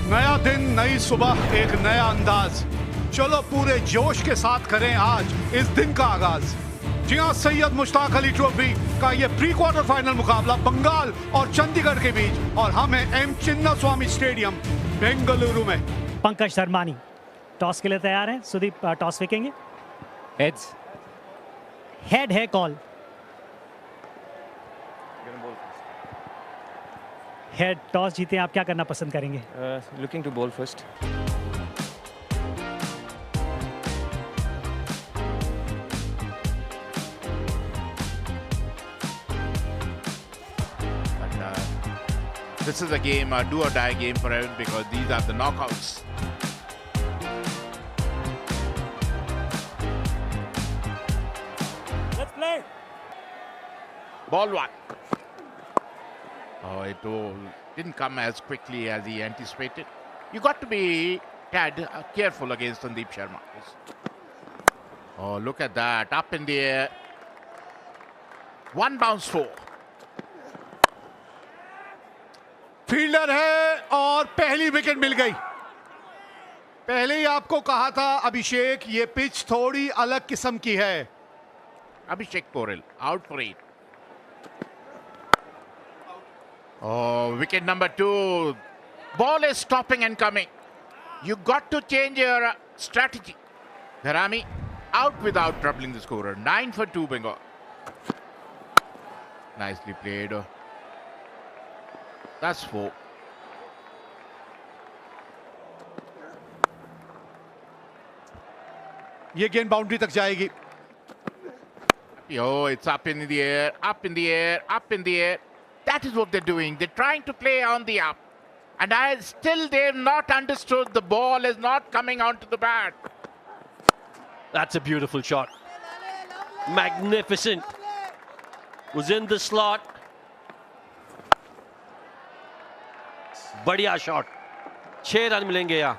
नया दिन, नई सुबह, एक नया अंदाज। चलो पूरे जोश के साथ करें आज इस दिन का आगाज। जी हां, सैयद मुश्ताक अली ट्रॉफी का ये प्री क्वार्टर फाइनल मुकाबला बंगाल और चंडीगढ़ के बीच, और हम हैं एम चिन्नास्वामी स्टेडियम बेंगलुरु में। पंकज धर्मानी टॉस के लिए तैयार हैं। सुदीप टॉस फेंकेंगे। हेड्स। हेड है कॉल। हेड टॉस जीते आप क्या करना पसंद करेंगे? Looking to bowl first. This is a game, a do or die game for Evan, because these are the knockouts. Let's play. Ball one. Oh, it didn't come as quickly as he anticipated. You got to be tad careful against Sandeep Sharma. Oh, look at that. Up in the air. One bounce four. Fielder है और पहली wicket मिल गई। पहले ही आपको कहा था अभिषेक, ये pitch थोड़ी अलग किस्म की है। Abhishek Porel out for 8. Oh, wicket number 2. Ball is stopping and coming. You got to change your strategy. Dharami out without troubling the scorer. 9 for 2 Bengal. Nicely played. That's 4. ये गेंद बाउंड्री तक जाएगी। Oh, it's up in the air, up in the air, up in the air. That is what they're doing. They're trying to play on the up. And they've not understood the ball is not coming onto the bat. That's a beautiful shot. Magnificent. Was in the slot. बढ़िया shot. 6 run मिलेंगे यहाँ।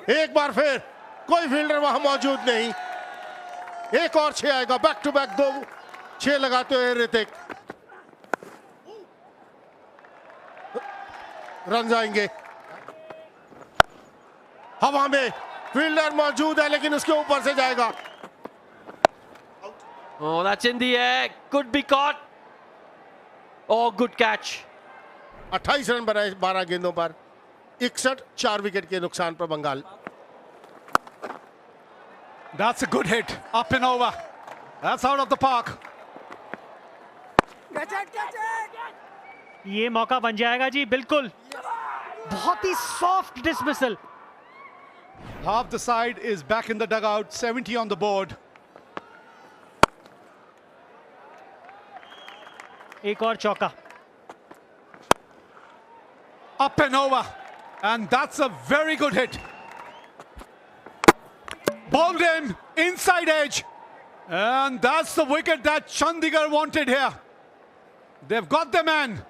एक बार फिर कोई fielder वहां मौजूद नहीं। एक और 6 आएगा। बैक टू बैक 2 6 लगाते हुए ऋतिक। रन आएंगे। हवा में फील्डर मौजूद है लेकिन उसके ऊपर से जाएगा। Oh, that's in the air. Could be caught. Oh, good catch. 28 run बनाए 12 गेंदों पर। 61 4 विकेट के नुकसान पर Bengal. That's a good hit. Up and over. That's out of the park. ये मौका बन जाएगा जी, बिल्कुल। बहुत ही soft dismissal. Half the side is back in the dugout. 70 on the board. एक और चौका। Up and over. And that's a very good hit. Bowled in, inside edge. And that's the wicket that Chandigarh wanted here. They've got the man.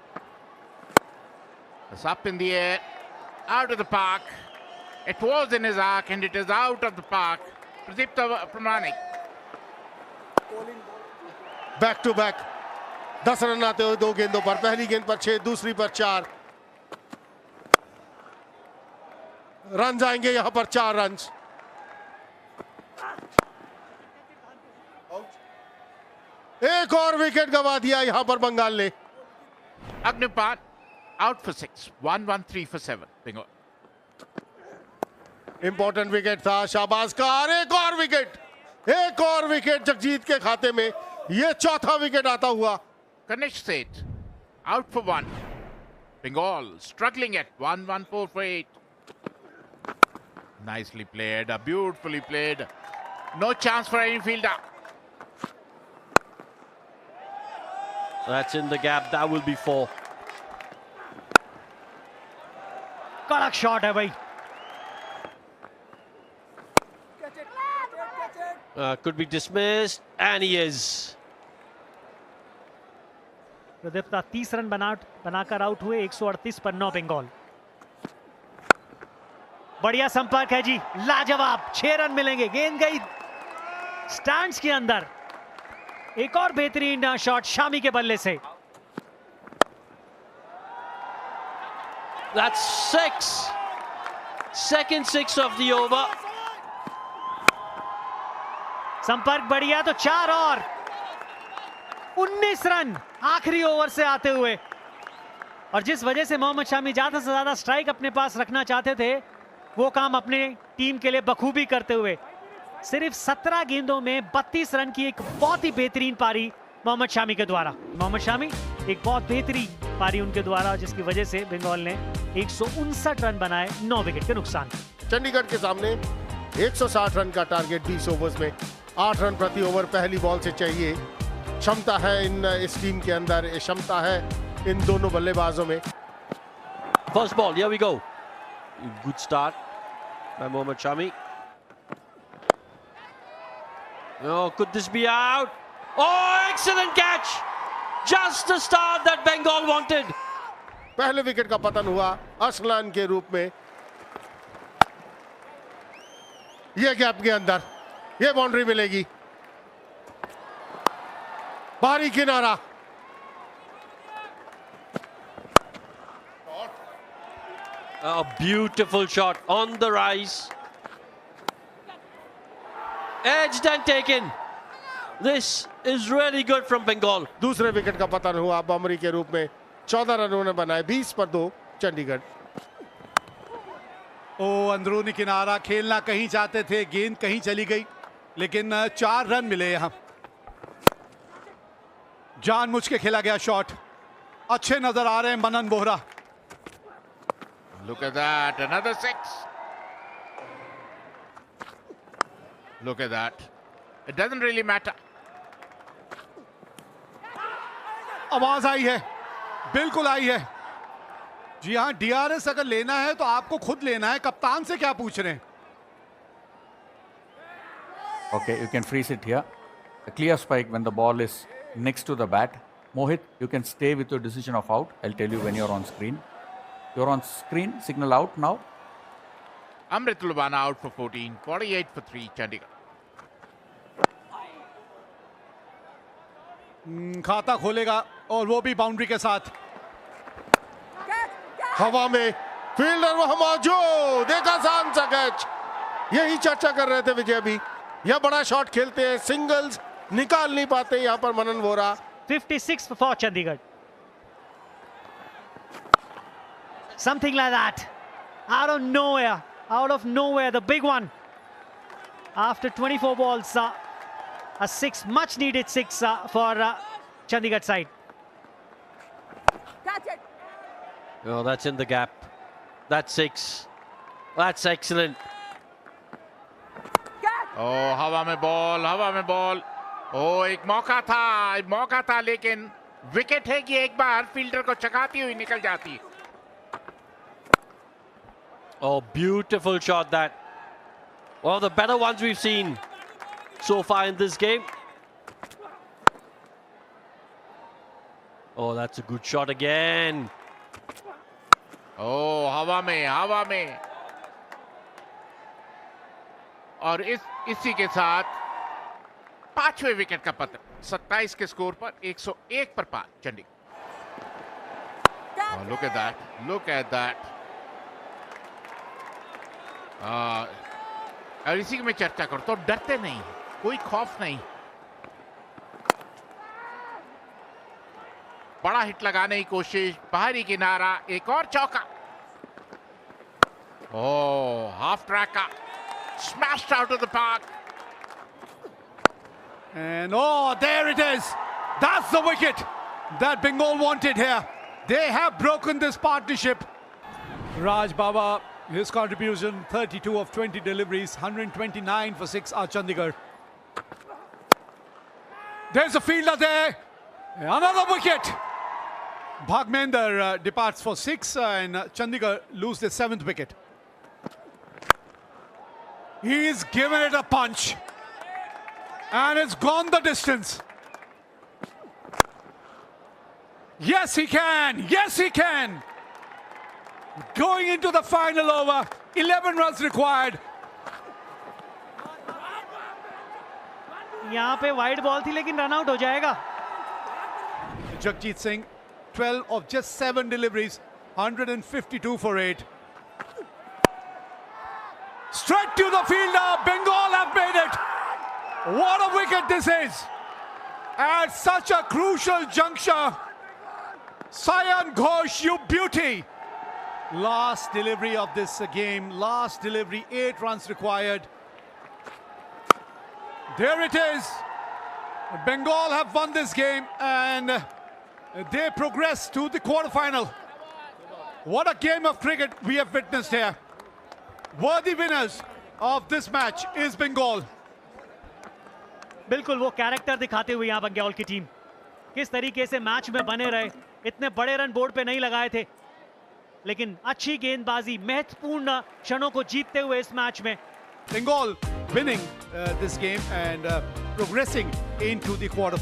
It's up in the air, out of the park. It was in his arc and it is out of the park. Pradeep Pramanik. Back to back 10 run आते हुए 2 गेंदों पर। पहली गेंद पर 6, दूसरी पर 4 run आएंगे। यहां पर 4 रन। एक और विकेट गंवा दिया यहां पर बंगाल ने। Agnipat out for 6. 1-1-3 for 7. Bingo. Important wicket था शाहबाज का। और एक और विकेट। एक और विकेट जगजीत के खाते में। यह चौथा विकेट आता हुआ। Ganesh Seth out for 1. Bengal struggling at 1-1-4 for 8. Nicely played, beautifully played. No chance for any fielder. That's in the gap. That will be 4. कड़क शॉट है भाई। Could be dismissed. And he is. Pradeep 30 run बनाकर out हुए। 138 पर 9 बंगाल। बढ़िया संपर्क है जी, लाजवाब। 6 रन मिलेंगे। गेंद गई स्टैंड्स के अंदर। एक और बेहतरीन शॉट शामी के बल्ले से। That's 6. Second 6 of the over. संपर्क बढ़िया तो 4 और 19 रन आखिरी ओवर से आते हुए। और जिस वजह से मोहम्मद शामी ज्यादा से ज्यादा स्ट्राइक अपने पास रखना चाहते थे, वो काम अपने टीम के लिए बखूबी करते हुए सिर्फ 17 गेंदों में 32 रन की एक बहुत ही बेहतरीन पारी मोहम्मद शामी के द्वारा। मोहम्मद शामी एक बहुत बेहतरीन पारी उनके द्वारा, जिसकी वजह से बंगाल ने 159 रन बनाए 9 विकेट के नुकसान। चंडीगढ़ के सामने 160 रन का टारगेट 20 ओवर्स में 8 रन प्रति ओवर पहली बॉल से चाहिए। क्षमता है इस टीम के अंदर, क्षमता है इन दोनों बल्लेबाजों में। First ball, here we go. Good start by Mohammad Shami. Oh, could this be out? Oh, excellent catch! Just the start that Bengal wanted. पहले विकेट का पतन हुआ असलान के रूप में। ये गैप के अंदर ये बाउंड्री मिलेगी। बाहरी किनारा। A beautiful shot on the rise. Edged and taken. This is really good from Bengal. दूसरे विकेट का पतन हुआ बमरी के रूप में। 14 रन उन्होंने बनाए, 20 पर 2 चंडीगढ़। ओ अंदरूनी किनारा खेलना कहीं चाहते थे, गेंद कहीं चली गई, लेकिन 4 रन मिले यहां। जानबूझ के खेला गया शॉट। अच्छे नजर आ रहे हैं मनन Bohra. Look at that, another 6. Look at that. It doesn't really matter. आवाज आई है, बिल्कुल आई है। जी हां, डीआरएस अगर लेना है तो आपको खुद लेना है, कप्तान से क्या पूछ रहे हैं? Okay, you can freeze it here. A clear spike when the ball is next to the bat. Mohit, you can stay with your decision of out. I'll tell you when you're on screen. You're on screen, signal out now. Amrit Lubana out for 14, 48 for 3 Chandigarh. खाता खोलेगा और वो भी boundary के साथ। हवा में fielder वहां मौजूद, देखा सान सा कैच। यही चर्चा कर रहे थे विजय भी। यह बड़ा शॉट खेलते हैं, सिंगल्स निकाल नहीं पाते यहां पर मनन Vora. 56 for Chandigarh. Something like that. Out of nowhere, the big one. After 24 balls, a 6, much needed 6 for Chandigarh side. Oh, that's in the gap. That's 6. That's excellent. Oh, हवा में बॉल। ओ एक मौका था, लेकिन विकेट है कि एक बार फील्डर को चकाती हुई निकल जाती है। Oh, beautiful shot that. One of the better ones we've seen so far in this game. Oh, that's a good shot again. ओ हवा में और इसी के साथ 5वें विकेट का पतन। 27 के स्कोर पर 101 पर 5 चंडीगढ़। Look at that. और इसी की मैं चर्चा करूं तो डरते नहीं, कोई खौफ नहीं। बड़ा हिट लगाने की कोशिश, बाहरी किनारा, एक और चौका। Oh, half tracker, smashed out of the park. And oh, there it is. That's the wicket that Bengal wanted here. They have broken this partnership. Raj Baba, his contribution 32 of 20 deliveries, 129 for 6 are Chandigarh. There's a fielder there. Another wicket. Bhagmender departs for 6 and Chandigarh lose their 7th wicket. He's given it a punch. And it's gone the distance. Yes, he can. Yes, he can. Going into the final over. 11 runs required. यहाँ पे wide ball थी लेकिन run out हो जाएगा। Jagjit Singh, 12 of just 7 deliveries, 152 for 8. Straight to the fielder. Bengal have made it. What a wicket this is. At such a crucial juncture. Sayan Ghosh, you beauty. Last delivery of this game. Last delivery, 8 runs required. There it is. Bengal have won this game and they progress to the quarterfinal. What a game of cricket we have witnessed here. Worthy winners of this match is Bengal. बिल्कुल वो character दिखाते हुए यहाँ बंगाल की team किस तरीके से match में बने रहे, इतने बड़े रन बोर्ड पे नहीं लगाए थे, लेकिन अच्छी गेंदबाजी, महत्वपूर्ण क्षणों को जीतते हुए इस मैच में Bengal winning this game and progressing into the quarterfinal.